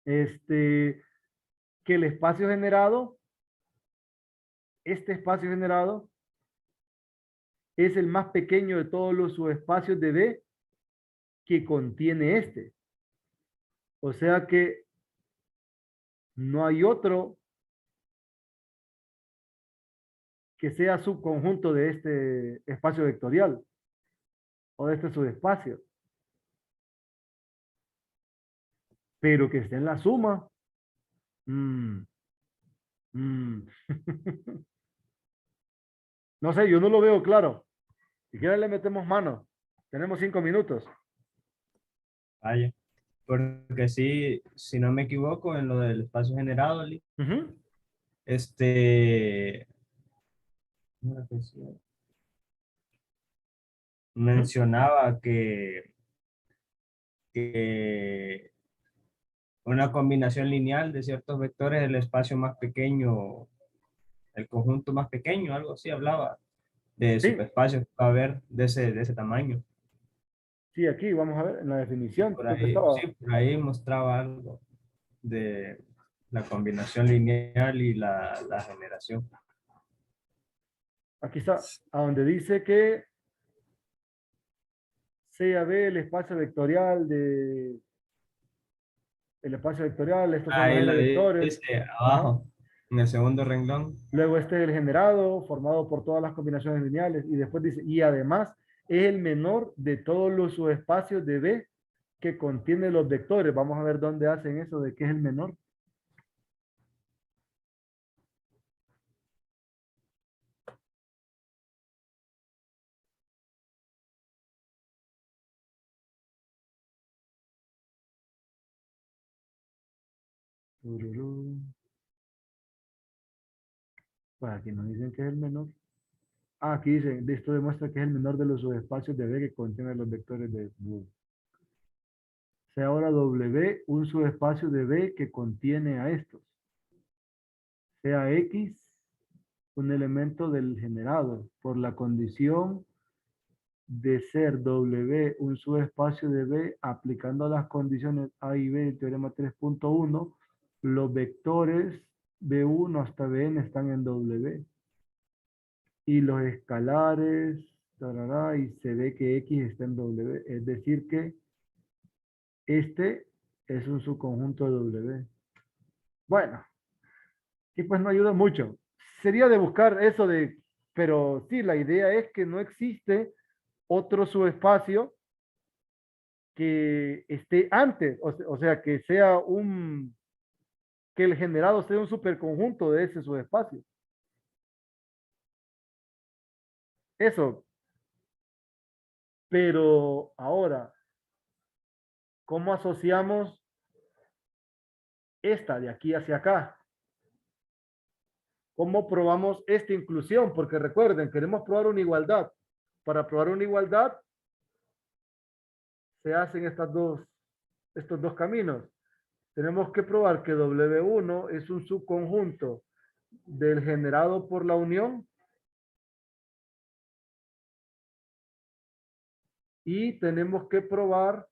[SPEAKER 1] que el espacio generado, este espacio generado, es el más pequeño de todos los subespacios de B que contiene este. O sea que no hay otro que sea subconjunto de este espacio vectorial o de este subespacio, pero que esté en la suma. Mm, mm. No sé, yo no lo veo claro. Si quieren le metemos mano. Tenemos 5 minutos.
[SPEAKER 2] Vaya. Porque sí, si no me equivoco, en lo del espacio generado, Lick,
[SPEAKER 1] Ujú.
[SPEAKER 2] este, ¿cómo era que decía? Mencionaba que una combinación lineal de ciertos vectores del espacio más pequeño, el conjunto más pequeño, algo así hablaba de
[SPEAKER 1] Sí,
[SPEAKER 2] subespacios que va a haber de ese tamaño.
[SPEAKER 1] sí, aquí vamos a ver en la
[SPEAKER 2] Y
[SPEAKER 1] definición.
[SPEAKER 2] por
[SPEAKER 1] Creo que
[SPEAKER 2] ahí,
[SPEAKER 1] estaba.
[SPEAKER 2] sí, por ahí mostraba algo de la combinación lineal y la generación.
[SPEAKER 1] Aquí está, a donde dice que sea B el espacio vectorial, estos son los
[SPEAKER 2] Ahí
[SPEAKER 1] n
[SPEAKER 2] lo
[SPEAKER 1] vectores.
[SPEAKER 2] dice
[SPEAKER 1] Ajá.
[SPEAKER 2] abajo, en el segundo renglón.
[SPEAKER 1] Luego este es el generado, formado por todas las combinaciones lineales. Y después dice, y además es el menor de todos los subespacios de B que contiene los vectores. Vamos a ver dónde hacen eso de qué es el menor. Tururú. Pues aquí nos dicen que es el menor. Ah, aquí dice, esto demuestra que es el menor de los subespacios de B que contienen los vectores de B. Sea ahora W un subespacio de B que contiene a estos. Sea X un elemento del generado por la condición de ser W un subespacio de B aplicando las condiciones A y B del teorema 3.1, los vectores B1 hasta Bn están en W y los escalares tarará, y se ve que X está en W, es decir que este es un subconjunto de W. Bueno, y pues no ayuda mucho. Sería de buscar eso de, pero sí, la idea es que no existe otro subespacio que esté antes, o sea, que el generado sea un superconjunto de ese subespacio. Eso, pero ahora, ¿cómo asociamos esta de aquí hacia acá? ¿Cómo probamos esta inclusión? Porque recuerden, queremos probar una igualdad. Para probar una igualdad, se hacen estos dos caminos. Tenemos que probar que W1 es un subconjunto del generado por la unión y tenemos que probar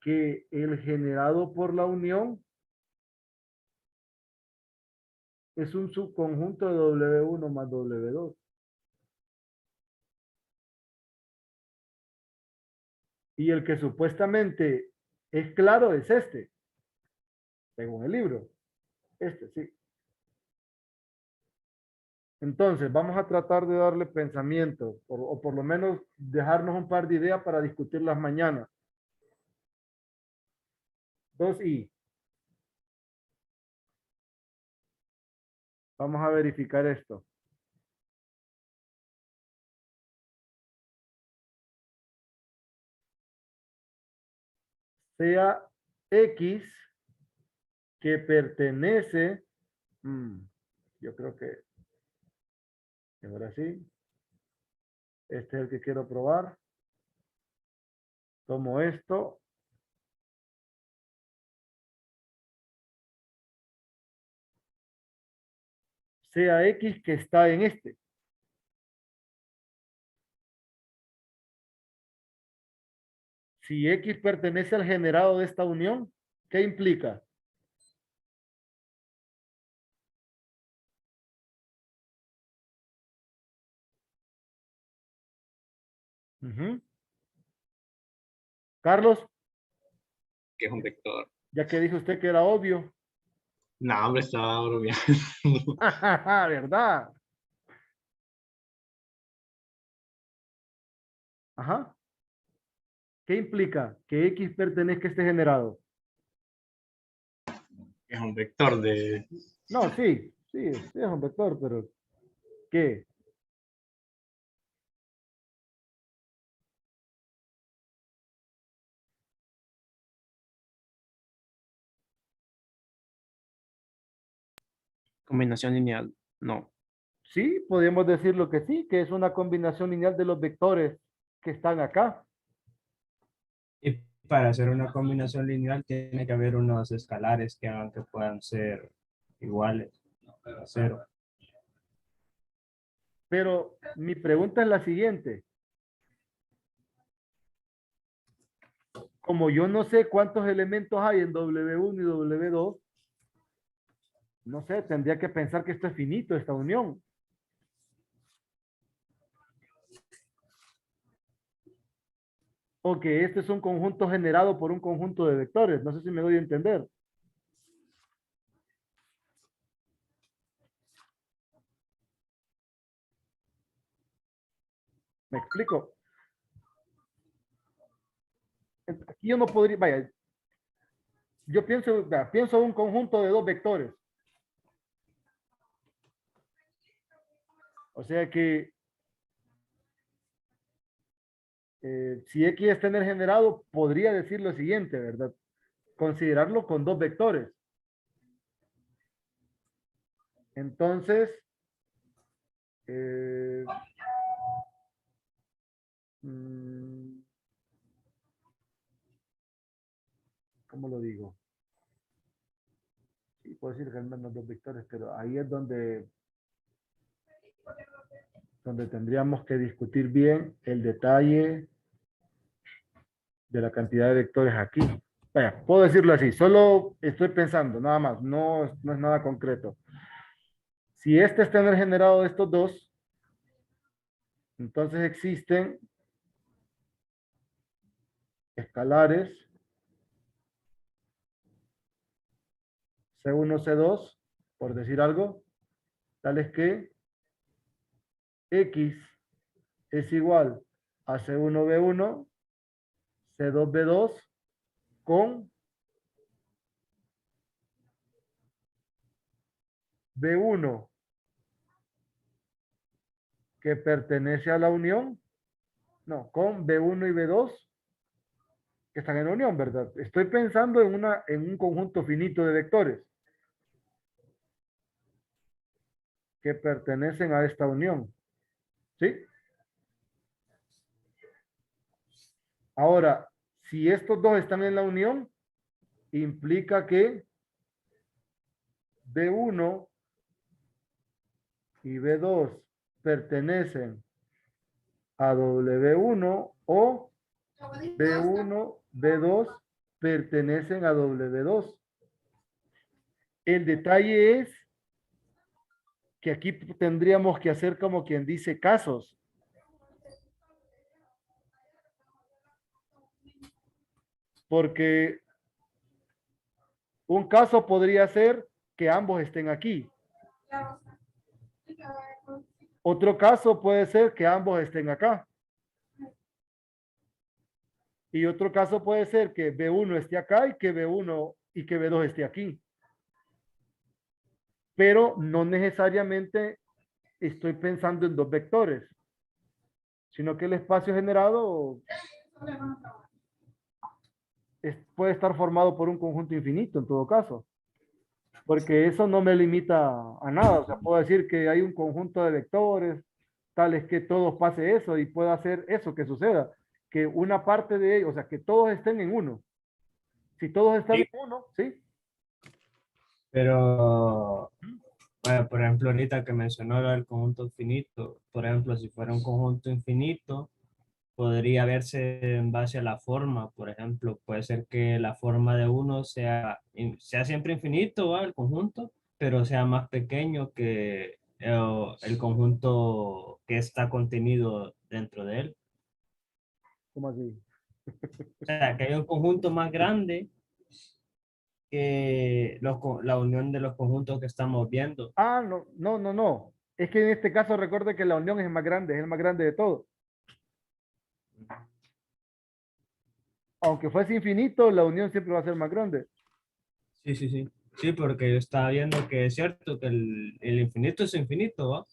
[SPEAKER 1] que el generado por la unión es un subconjunto de W1 más W2. Y el que supuestamente es claro es este, según el libro. Este, sí. Entonces, vamos a tratar de darle pensamiento, o por lo menos dejarnos un par de ideas para discutirlas mañana. 2i. Vamos a verificar esto. Sea X que pertenece, yo creo que ahora sí, este es el que quiero probar. Tomo esto. Sea X que está en este. Si X pertenece al generado de esta unión, ¿qué implica? Ujú. Carlos,
[SPEAKER 3] Que es un vector.
[SPEAKER 1] ya que dijo usted que era obvio.
[SPEAKER 3] No, hombre, estaba bromeando.
[SPEAKER 1] ¿Verdad? Ajá. ¿Qué implica que X pertenezca a este generado?
[SPEAKER 3] Es un vector de...
[SPEAKER 1] No, sí, es un vector, pero ¿qué?
[SPEAKER 4] Combinación lineal. No.
[SPEAKER 1] Sí, podemos decirlo que sí, que es una combinación lineal de los vectores que están acá.
[SPEAKER 2] Y para hacer una combinación lineal tiene que haber unos escalares que hagan que puedan ser iguales a cero.
[SPEAKER 1] Pero mi pregunta es la siguiente. Como yo no sé cuántos elementos hay en W1 y W2, no sé, tendría que pensar que esto es finito, esta unión. O que este es un conjunto generado por un conjunto de vectores. No sé si me doy a entender. ¿Me explico? Aquí yo no podría, vaya, yo pienso un conjunto de dos vectores. O sea que si X es tener generado, podría decir lo siguiente, ¿verdad? Considerarlo con dos vectores. Entonces, eh, mm, ¿cómo lo digo? Sí, puedo decir que al menos dos vectores, pero ahí es donde tendríamos que discutir bien el detalle de la cantidad de vectores aquí. Vaya, puedo decirlo así, solo estoy pensando, nada más, no es nada concreto. Si este es tener generado estos dos, entonces existen escalares C1, C2, por decir algo, tales que X es igual a C1B1, C2B2 con B1 que pertenece a la unión, no, con B1 y B2 que están en la unión, ¿verdad? Estoy pensando en un conjunto finito de vectores que pertenecen a esta unión, ¿sí? Ahora, si estos dos están en la unión, implica que B1 y B2 pertenecen a W1 o B1, B2 pertenecen a W2. El detalle es que aquí tendríamos que hacer como quien dice casos. Porque un caso podría ser que ambos estén aquí. Otro caso puede ser que ambos estén acá. Y otro caso puede ser que B1 esté acá y que B1 y que B2 esté aquí. Pero no necesariamente estoy pensando en dos vectores, sino que el espacio generado puede estar formado por un conjunto infinito en todo caso, porque eso no me limita a nada. O sea, puedo decir que hay un conjunto de vectores, tales que todos pase eso y pueda hacer eso que suceda, que una parte de ellos, o sea, que todos estén en uno. Si todos están
[SPEAKER 2] Sí,
[SPEAKER 1] en uno, ¿sí?
[SPEAKER 2] pero, bueno, por ejemplo, ahorita que mencionó lo del conjunto infinito, por ejemplo, si fuera un conjunto infinito, podría verse en base a la forma. Por ejemplo, puede ser que la forma de uno sea siempre infinito, ¿va? El conjunto, pero sea más pequeño que el conjunto que está contenido dentro de él.
[SPEAKER 1] ¿Cómo así?
[SPEAKER 2] O sea, que hay un conjunto más grande que la unión de los conjuntos que estamos viendo.
[SPEAKER 1] Ah, no, no, no, no. Es que en este caso recuerde que la unión es más grande, es el más grande de todo. Aunque fuese infinito, la unión siempre va a ser más grande.
[SPEAKER 2] Sí, sí, sí. Sí, porque yo estaba viendo que es cierto que el infinito es infinito, ¿va?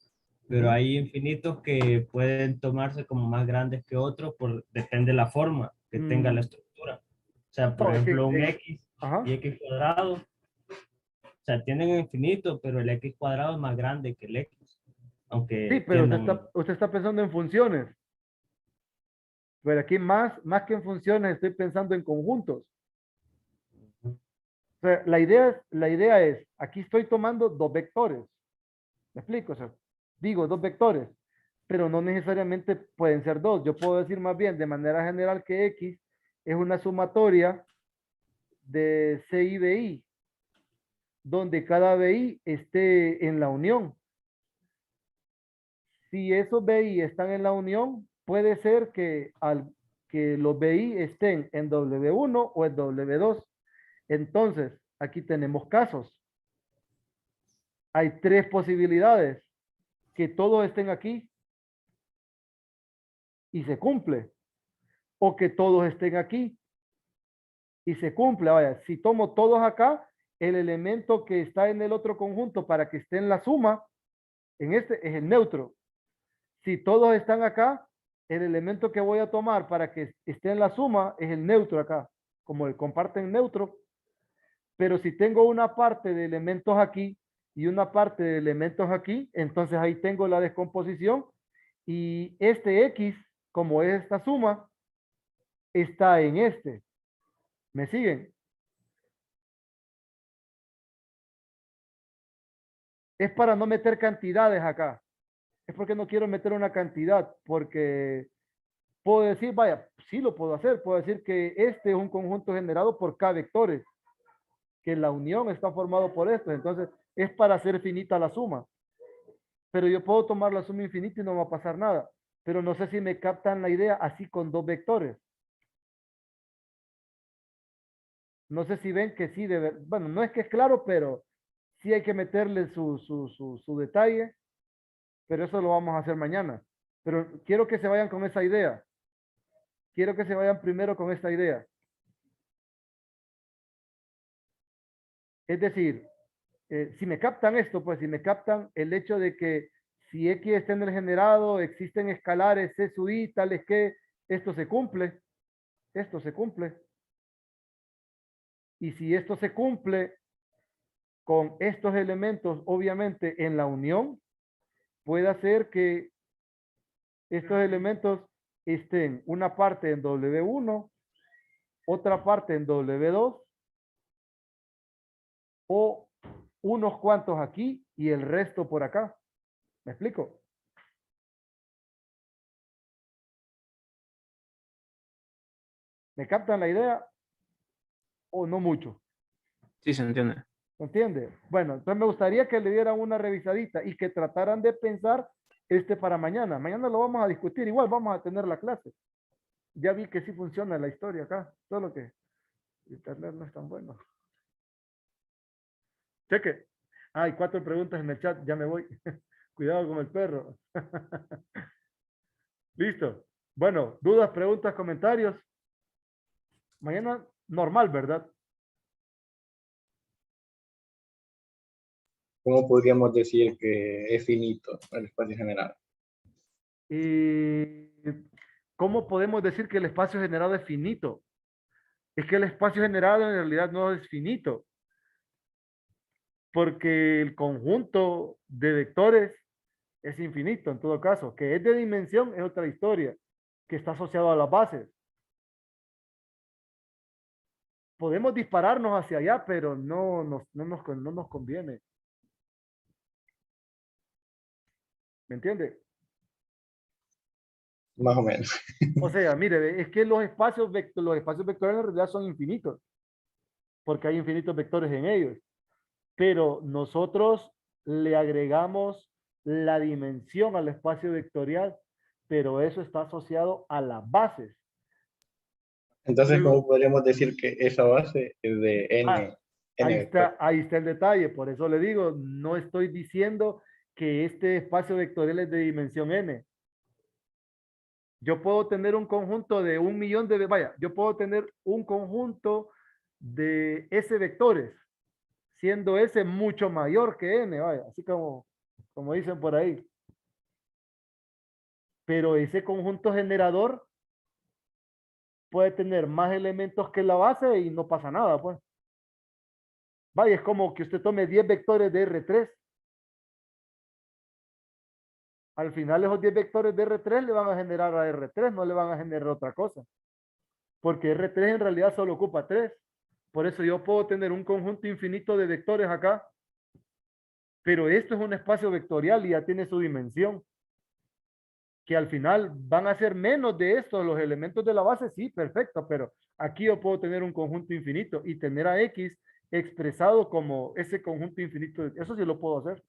[SPEAKER 2] Pero
[SPEAKER 1] Ujú.
[SPEAKER 2] hay infinitos que pueden tomarse como más grandes que otros, depende de la forma que tenga la
[SPEAKER 1] Mm,
[SPEAKER 2] estructura. O sea, por
[SPEAKER 1] no, es que,
[SPEAKER 2] ejemplo, un X
[SPEAKER 1] ajá.
[SPEAKER 2] y X cuadrado, o sea, tienen infinito, pero el X cuadrado es más grande que el X,
[SPEAKER 1] Sí,
[SPEAKER 2] aunque
[SPEAKER 1] pero
[SPEAKER 2] tiendan.
[SPEAKER 1] usted está pensando en funciones. Pero aquí más que en funciones, estoy pensando en conjuntos. O sea, la idea es, aquí estoy tomando dos vectores. ¿Me explico? O sea, digo dos vectores, pero no necesariamente pueden ser dos. Yo puedo decir más bien de manera general que X es una sumatoria de C y BI, donde cada BI esté en la unión. Si esos BI están en la unión, puede ser que los BI estén en W1 o en W2. Entonces, aquí tenemos casos. Hay tres posibilidades: que todos estén aquí y se cumple, o que todos estén aquí y se cumple. Vaya, si tomo todos acá, el elemento que está en el otro conjunto para que esté en la suma, en este es el neutro. Si todos están acá, el elemento que voy a tomar para que esté en la suma es el neutro acá, como el comparten neutro. Pero si tengo una parte de elementos aquí y una parte de elementos aquí, entonces ahí tengo la descomposición y este X, como es esta suma, está en este. ¿Me siguen? Es para no meter cantidades acá. Es porque no quiero meter una cantidad, porque puedo decir, vaya, sí lo puedo hacer. Puedo decir que este es un conjunto generado por K vectores, que la unión está formado por esto. Entonces, es para hacer finita la suma. Pero yo puedo tomar la suma infinita y no va a pasar nada. Pero no sé si me captan la idea así con dos vectores. No sé si ven que sí, bueno, no es que es claro, pero sí hay que meterle su detalle, pero eso lo vamos a hacer mañana. Pero quiero que se vayan con esa idea. Quiero que se vayan primero con esta idea. Es decir, si me captan esto, pues si me captan el hecho de que si X está en el generado, existen escalares C sub I, tales que esto se cumple. Y si esto se cumple con estos elementos, obviamente en la unión, puede hacer que estos elementos estén una parte en W1, otra parte en W2 o unos cuantos aquí y el resto por acá. ¿Me explico? ¿Me captan la idea o no mucho?
[SPEAKER 4] Sí, se entiende.
[SPEAKER 1] ¿Entiende? Bueno, entonces me gustaría que le dieran una revisadita y que trataran de pensar para mañana. Mañana lo vamos a discutir, igual vamos a tener la clase. Ya vi que sí funciona la historia acá, solo que internet no es tan bueno. Cheque. Hay 4 preguntas en el chat, ya me voy. Cuidado con el perro. Listo. Bueno, dudas, preguntas, comentarios. Mañana normal, ¿verdad?
[SPEAKER 3] ¿Cómo podríamos decir que es finito el espacio general?
[SPEAKER 1] ¿Y cómo podemos decir que el espacio generado es finito? Es que el espacio generado en realidad no es finito, porque el conjunto de vectores es infinito en todo caso. Que es de dimensión es otra historia, que está asociado a las bases. Podemos dispararnos hacia allá, pero no nos conviene. ¿Me entiende?
[SPEAKER 3] Más o menos.
[SPEAKER 1] O sea, mire, es que los espacios vectoriales en realidad son infinitos, porque hay infinitos vectores en ellos. Pero nosotros le agregamos la dimensión al espacio vectorial, pero eso está asociado a las bases.
[SPEAKER 3] Entonces,
[SPEAKER 1] Luego,
[SPEAKER 3] ¿cómo podríamos decir que esa base es de n, n vectores?
[SPEAKER 1] ahí está el detalle, por eso le digo, no estoy diciendo que este espacio vectorial es de dimensión n. Yo puedo tener un conjunto de 1.000.000 de, vaya, yo puedo tener un conjunto de S vectores, siendo S mucho mayor que n, vaya, así como dicen por ahí. Pero ese conjunto generador puede tener más elementos que la base y no pasa nada, pues. Vaya, es como que usted tome 10 vectores de R3. Al final esos 10 vectores de R3 le van a generar a R3, no le van a generar otra cosa. Porque R3 en realidad solo ocupa 3. Por eso yo puedo tener un conjunto infinito de vectores acá, pero esto es un espacio vectorial y ya tiene su dimensión. Que al final van a ser menos de estos, los elementos de la base, sí, perfecto, pero aquí yo puedo tener un conjunto infinito y tener a X expresado como ese conjunto infinito. Eso sí lo puedo hacer.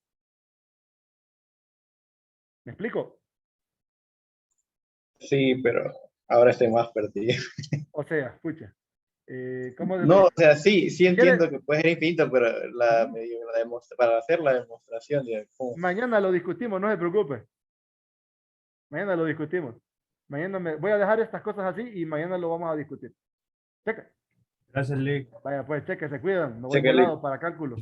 [SPEAKER 1] ¿Me explico?
[SPEAKER 3] Sí, pero ahora estoy más perdido.
[SPEAKER 1] O sea, escucha, ¿cómo se lo
[SPEAKER 3] No,
[SPEAKER 1] digo?
[SPEAKER 3] o sea, sí
[SPEAKER 1] ¿Quiere?
[SPEAKER 3] entiendo que puede ser infinito, pero
[SPEAKER 1] Ujú.
[SPEAKER 3] para hacer la demostración, de cómo.
[SPEAKER 1] Mañana lo discutimos, no se preocupe. Mañana lo discutimos. Voy a dejar estas cosas así y mañana lo vamos a discutir. Cheque.
[SPEAKER 2] Gracias, Lick.
[SPEAKER 1] Vaya, pues, cheque, se cuidan. Me voy
[SPEAKER 3] Cheque,
[SPEAKER 1] volado para cálculo.